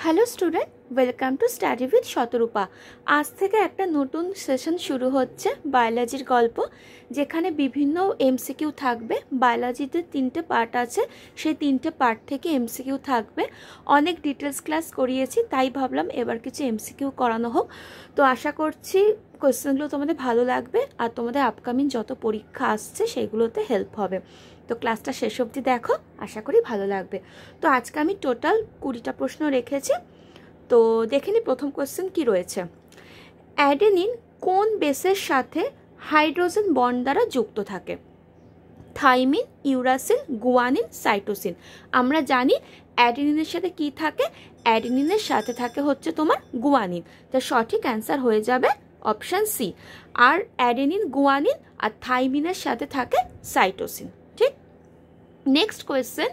Hello student, welcome to study with Shatarupa. আজ থেকে একটা নতুন সেশন শুরু হচ্ছে বায়োলজির গল্প, যেখানে বিভিন্ন এমসিকিউ থাকবে। বায়োলজিতে 3টে পার্ট আছে, সেই 3টে পার্ট থেকে এমসিকিউ থাকবে। অনেক ডিটেলস ক্লাস করিয়েছি, তাই ভাবলাম এবার কিছু এমসিকিউ করানো হোক। তো আশা করছি কোয়েশ্চেনগুলো তোমাদের ভালো লাগবে আর তোমাদের আপকামিং যত পরীক্ষা আসছে সেগুলোতে হেল্প হবে। তো ক্লাসটা শেষ অবধি দেখো, আশা করি ভালো লাগবে। তো আজকে আমি টোটাল 20টা প্রশ্ন রেখেছি। তো দেখে নি প্রথম কোয়েশ্চেন কি রয়েছে। অ্যাডেনিন কোন বেসের সাথে হাইড্রোজেন বন্ড দ্বারা যুক্ত থাকে? Thymine, uracil, guanine, cytosine. আমরা জানি অ্যাডেনিনের সাথে কি থাকে, অ্যাডেনিনের সাথে থাকে হচ্ছে তোমার গুয়ানিন। তার সঠিক অ্যান্সার হয়ে যাবে অপশান সি। আর অ্যাডেনিন, গুয়ানিন আর থাইমিনের সাথে থাকে সাইটোসিন। ঠিক। নেক্সট কোয়েশ্চেন,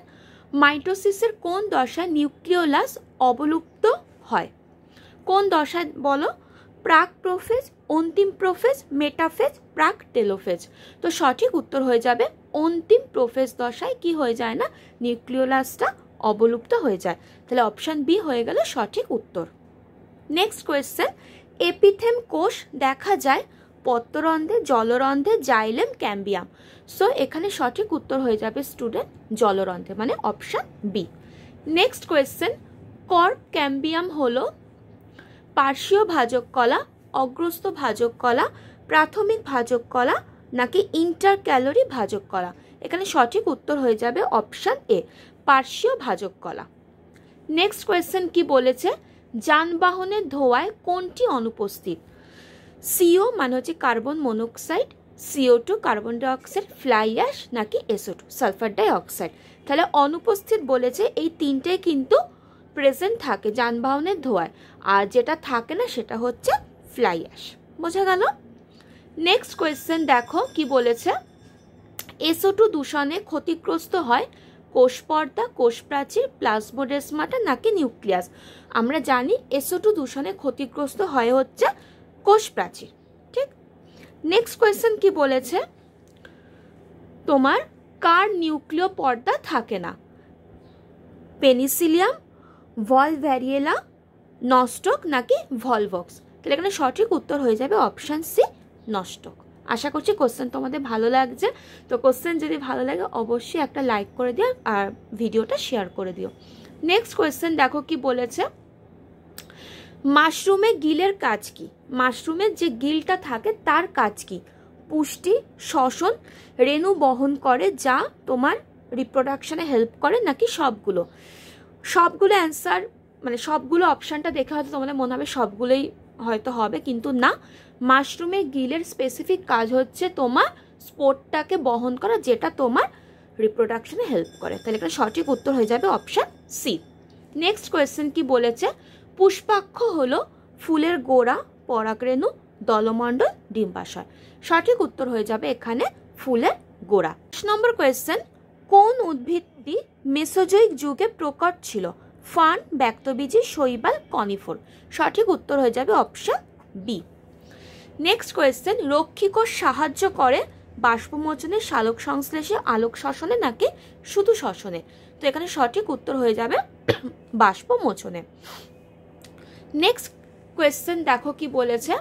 মাইটোসিসের কোন দশায় নিউক্লিওলাস অবলুপ্ত হয়? কোন দশায় বলো? প্রাক প্রোফেজ, অন্তিম প্রোফেজ, মেটাফেজ, প্রাক টেলোফেজ। তো সঠিক উত্তর হয়ে যাবে অন্তিম প্রোফেজ দশায় কি হয়ে যায় না, নিউক্লিওলাসটা অবলুপ্ত হয়ে যায়। তাহলে অপশান বি হয়ে গেল সঠিক উত্তর। নেক্সট কোয়েশ্চেন, এপিথেম কোষ দেখা যায় পত্ররন্ধ্রে, জলরন্ধ্রে, জাইলেম, ক্যাম্বিয়াম। সো এখানে সঠিক উত্তর হয়ে যাবে স্টুডেন্ট জলরন্ধ্রে, মানে option B. Next question, cork cambium হলো পার্শ্বীয় ভাজক কলা, অগ্রস্থ ভাজক কলা, প্রাথমিক ভাজক কলা নাকি ইন্টার ক্যালোরি ভাজক কলা? এখানে সঠিক উত্তর হয়ে যাবে অপশান এ, পার্শ্বীয় ভাজক কলা। নেক্সট কোয়েশ্চেন কি বলেছে, যানবাহনের ধোঁয়ায় কোনটি অনুপস্থিত? সিও মানে হচ্ছে carbon monoxide, CO2 carbon dioxide, fly ash নাকি SO2 সালফার ডাইঅক্সাইড? তাহলে অনুপস্থিত বলেছে, এই তিনটে কিন্তু প্রেজেন্ট থাকে যানবাহনের ধোঁয়ায়, আর যেটা থাকে না সেটা হচ্ছে ফ্লাই অ্যাশ। বোঝা গেল? নেক্সট কোয়েশ্চেন দেখো কি বলেছে, SO2 দূষণে ক্ষতিগ্রস্ত হয় কোষ পর্দা, কোষ প্রাচীর, প্লাজমোডেসমাটা নাকি নিউক্লিয়াস? আমরা জানি SO2 দূষণে ক্ষতিগ্রস্ত হয় হচ্ছে কোষ প্রাচীর। ঠিক। নেক্সট কোয়েশ্চেন কি বলেছে, তোমার কার নিউক্লিয় পর্দা থাকে না? পেনিসিলিয়াম, ভলভ্যারিয়েলা, নস্টক নাকি ভলভক্স? তাহলে এখানে সঠিক উত্তর হয়ে যাবে অপশান সি, নস্টক। আশা করছি কোশ্চেন তোমাদের ভালো লাগছে। তো কোশ্চেন যদি ভালো লাগে অবশ্যই একটা লাইক করে দিও আর ভিডিওটা শেয়ার করে দিও। নেক্সট কোয়েশ্চেন দেখো কি বলেছে, মাশরুমে গিলের কাজ কি? মাশরুমের যে গিলটা থাকে তার কাজ কি? পুষ্টি, শ্বসন, রেণু বহন করে যা তোমার রিপ্রোডাকশনে হেল্প করে নাকি সবগুলো? সবগুলো অ্যান্সার মানে সবগুলো অপশানটা দেখে হয়তো তোমাদের মনে হবে সবগুলোই হয়তো হবে, কিন্তু না। মাশরুমের গিলের স্পেসিফিক কাজ হচ্ছে তোমার স্পোরটাকে বহন করা, যেটা তোমার রিপ্রোডাকশনে হেল্প করে। তাহলে এখানে সঠিক উত্তর হয়ে যাবে অপশান সি। নেক্সট কোয়েশ্চেন কি বলেছে, পুষ্পাক্ষ হলো ফুলের গোড়া, পরাগরেণু, দলমণ্ডল, ডিম্বাশয়। সঠিক উত্তর হয়ে যাবে এখানে ফুলের গোড়া। 5 নম্বর কোয়েশ্চেন, কোন উদ্ভিদটি মেসোজোইক যুগে প্রকট ছিল? ফার্ন, ব্যক্তবীজী, শৈবাল, কনিফর। সঠিক উত্তর হয়ে যাবে অপশন বি। নেক্সট কোয়েশ্চেন, রক্ষীকোষ সাহায্য করে বাষ্পমোচনে, সালোক সংশ্লেষে, আলোক শ্বসনে নাকি শুধু শ্বসনে? তো এখানে সঠিক উত্তর হয়ে যাবে বাষ্পমোচনে। নেক্সট কোয়েশ্চেন দেখো কি বলেছে,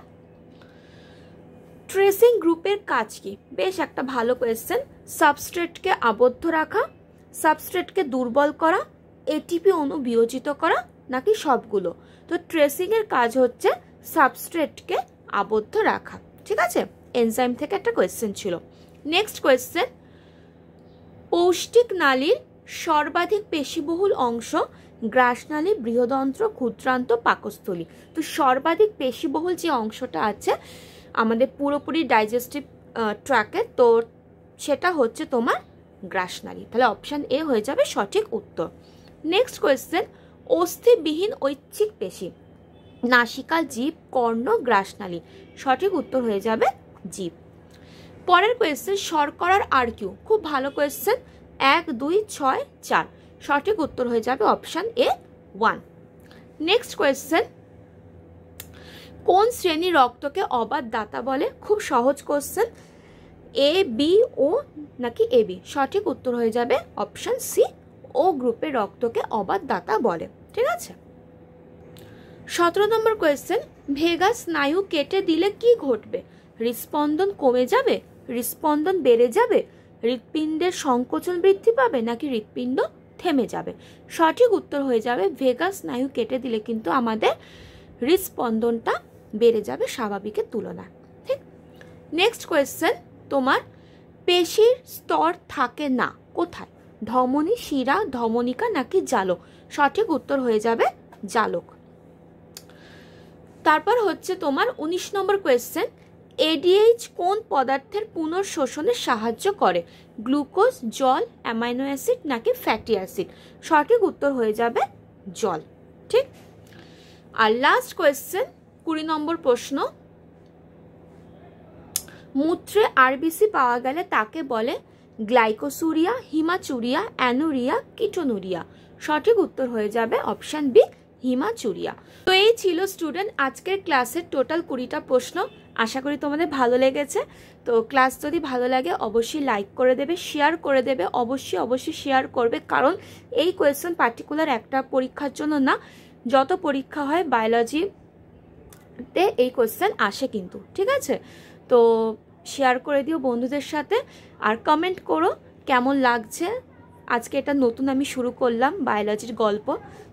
ট্রেসিং গ্রুপের কাজ কি? বেশ একটা ভালো কোয়েশ্চেন। সাবস্ট্রেটকে আবদ্ধ রাখা, সাবস্ট্রেটকে দুর্বল করা, ATP অণু বিয়োজিত করা নাকি সবগুলো? তো ট্রেসিং এর কাজ হচ্ছে সাবস্ট্রেটকে আবদ্ধ রাখা। ঠিক আছে, এনজাইম থেকে একটা কোয়েশ্চেন ছিল। নেক্সট কোয়েশ্চেন, পৌষ্টিক নালীর সর্বাধিক পেশিবহুল অংশ গ্রাসনালী, বৃহদন্ত্র, ক্ষুদ্রান্ত, পাকস্থলী। তো সর্বাধিক পেশিবহুল যে অংশটা আছে আমাদের পুরোপুরি ডাইজেস্টিভ ট্র্যাকে, তো সেটা হচ্ছে তোমার গ্রাসনালী। তাহলে অপশান এ হয়ে যাবে সঠিক উত্তর। নেক্সট কোয়েশ্চেন, অস্থিবিহীন ঐচ্ছিক পেশি, নাসিকা, জিভ, কর্ণ, গ্রাসনালী। সঠিক উত্তর হয়ে যাবে জিভ। পরের কোয়েশ্চেন, শর্করার আরকিউ। খুব ভালো কোয়েশ্চেন, 1, 2, 6, 4। সঠিক উত্তর হয়ে যাবে অপশান এ 1। নেক্সট কোয়েশ্চেন, কোন শ্রেণী রক্তকে অবাত দাতা বলে? খুব সহজ কোয়েশ্চেন, A, B, O নাকি AB? সঠিক উত্তর হয়ে যাবে অপশান সি, ও গ্রুপের রক্তকে অবাত দাতা বলে। ঠিক আছে। 17 নম্বর কোয়েশ্চেন, ভেগাস স্নায়ু কেটে দিলে কি ঘটবে? হৃৎস্পন্দন কমে যাবে, হৃৎস্পন্দন বেড়ে যাবে, হৃৎপিণ্ডের সংকোচন বৃদ্ধি পাবে, নাকি হৃৎপিণ্ড থেমে যাবে? সঠিক উত্তর হয়ে যাবে ভেগাস স্নায়ু কেটে দিলে কিন্তু আমাদের হৃৎস্পন্দনটা বেড়ে যাবে স্বাভাবিকের তুলনায়। ঠিক। নেক্সট কোয়েশ্চেন, তোমার পেশির স্তর থাকে না কোথায়? ধমনী, শিরা, ধমনিকা, নাকি জালক? সঠিক উত্তর হয়ে যাবে জালক। তারপর হচ্ছে তোমার 19 নম্বর কোয়েশ্চেন, এডিএইচ কোন পদার্থের পুনঃশোষণে সাহায্য করে? গ্লুকোজ, জল, অ্যামাইনো অ্যাসিড, নাকি ফ্যাটি অ্যাসিড? সঠিক উত্তর হয়ে যাবে জল। ঠিক। আর লাস্ট কোয়েশ্চেন 20 নম্বর প্রশ্ন, মূত্রে আরবিসি পাওয়া গেলে তাকে বলে গ্লাইকোসুরিয়া, হিমাচুরিয়া, অ্যানুরিয়া, কিটোনুরিয়া? সঠিক উত্তর হয়ে যাবে অপশন বি, হিমাচুরিয়া। তো এই ছিল স্টুডেন্ট আজকের ক্লাসের টোটাল 20টা প্রশ্ন। আশা করি তোমাদের ভালো লেগেছে। তো ক্লাস যদি ভালো লাগে অবশ্যই লাইক করে দেবে, শেয়ার করে দেবে, অবশ্যই শেয়ার করবে, কারণ এই কোয়েশ্চেন পার্টিকুলার একটা পরীক্ষার জন্য না, যত পরীক্ষা হয় বায়োলজিতে এই কোয়েশ্চেন আসে কিন্তু। ঠিক আছে, তো শেয়ার করে দিও বন্ধুদের সাথে, আর কমেন্ট করো কেমন লাগছে। আজকে এটা নতুন আমি শুরু করলাম বায়োলজির গল্প,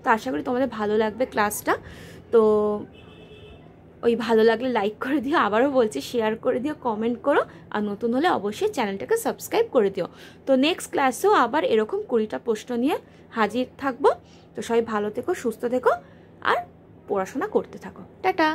তো আশা করি তোমাদের ভালো লাগবে ক্লাসটা। তো ওই ভালো লাগলে লাইক করে দিও, আবারও বলছি শেয়ার করে দিও, কমেন্ট করো, আর নতুন হলে অবশ্যই চ্যানেলটাকে সাবস্ক্রাইব করে দিও। তো নেক্সট ক্লাসেও আবার এরকম 20টা প্রশ্ন নিয়ে হাজির থাকবো। তো সবাই ভালো থেকো, সুস্থ থেকো, আর পড়াশোনা করতে থাকো। টাটা।